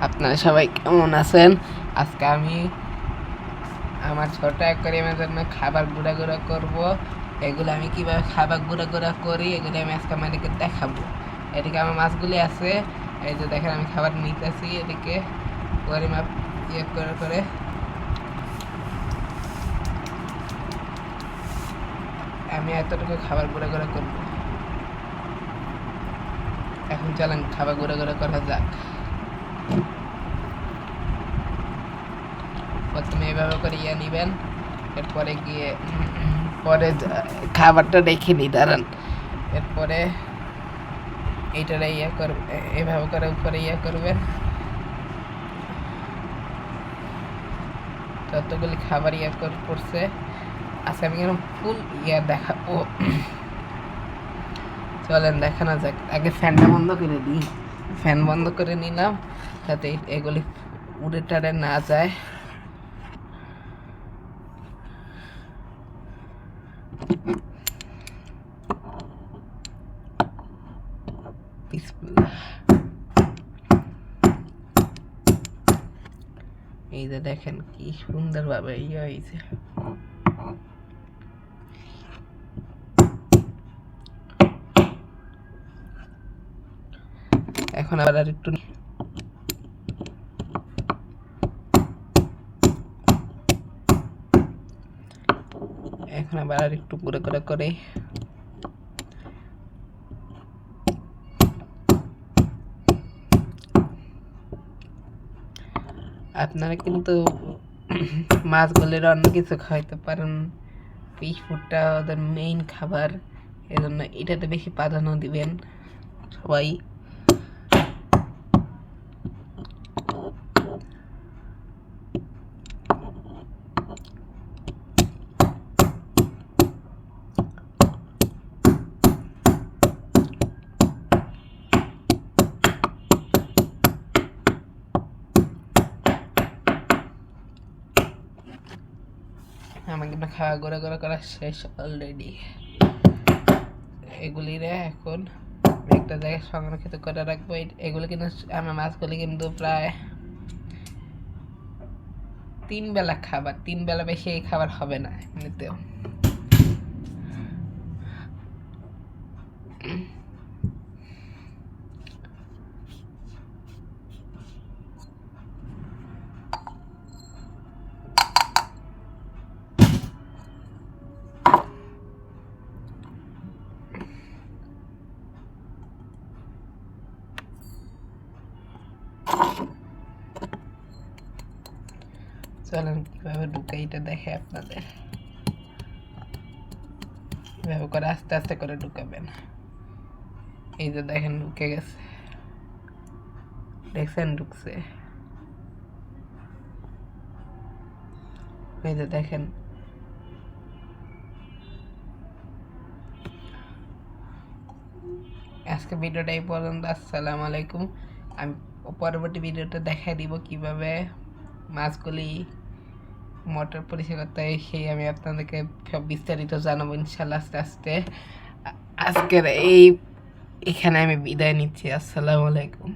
আপনারা সবাই কেমন আছেন? আজকে আমি আমার ছোট অ্যাকোয়ারিয়ামের জন্য খাবার গুঁড়া গুঁড়া করবো। এগুলো আমি কিভাবে খাবার গুঁড়া গুঁড়া করি এগুলো আমি আজকে আমাদেরকে দেখাবো। এদিকে আমার মাছগুলি আছে, এই যে দেখেন আমি খাবার নিতেছি। এদিকে পরিমাপ করে করে আমি এতটুকু খাবার গুঁড়া গুঁড়া করবো। এখন চলেন খাবার গুঁড়া গুঁড়া করা যাক। প্রথমে এভাবে করে নিবেন, এরপরে গিয়ে পরে খাবারটা রেখে নিই, দাঁড়ান। এরপরে এইটারে করবে, এভাবে করে উপরে করবেন। যতগুলি খাবার করছে আচ্ছা আমি কেন ফুল দেখাবো। চলেন দেখানো যাক। আগে ফ্যানটা বন্ধ করে দিই। ফ্যান বন্ধ করে নিলাম যাতে এগুলি উড়ে টাড়ে না যায়। এই যে দেখেন কি সুন্দর ভাবে হয়েছে। এখন আবার আর একটু গুঁড়ো করে করে আপনারা কিন্তু মাছগুলির অন্য কিছু খাওয়াইতে পারেন। ফিশ ফুডটা ওদের মেইন খাবার, এজন্য এটাতে বেশি প্রাধান্য দিবেন সবাই। আমার কিন্তু খাওয়া গোড়া গোড়া করা শেষ অলরেডি। এগুলিরে এখন একটা জায়গায় সংরক্ষিত করে রাখবো। এগুলো কিন্তু আমার মাছগুলি কিন্তু প্রায় 3 বেলা খাবার, 3 বেলা বেশি এই খাবার হবে না এমনিতেও। চলেন কিভাবে ঢুকে এটা দেখে আপনাদের। এভাবে করে আস্তে আস্তে করে ঢুকাবেন। এই যে দেখেন ঢুকে গেছে, দেখছেন ঢুকছে। এই যে দেখেন। আজকে ভিডিওটা এই পর্যন্ত। আসসালামু আলাইকুম। আমি পরবর্তী ভিডিওতে দেখাই দিব কিভাবে মাছগুলি মোটর পরিষ্কার করতে হয়, সেই আমি আপনাদেরকে সব বিস্তারিত জানাবো ইনশাল্লাহ আস্তে আস্তে। আজকের এখানে আমি বিদায় নিচ্ছি। আসসালামু আলাইকুম।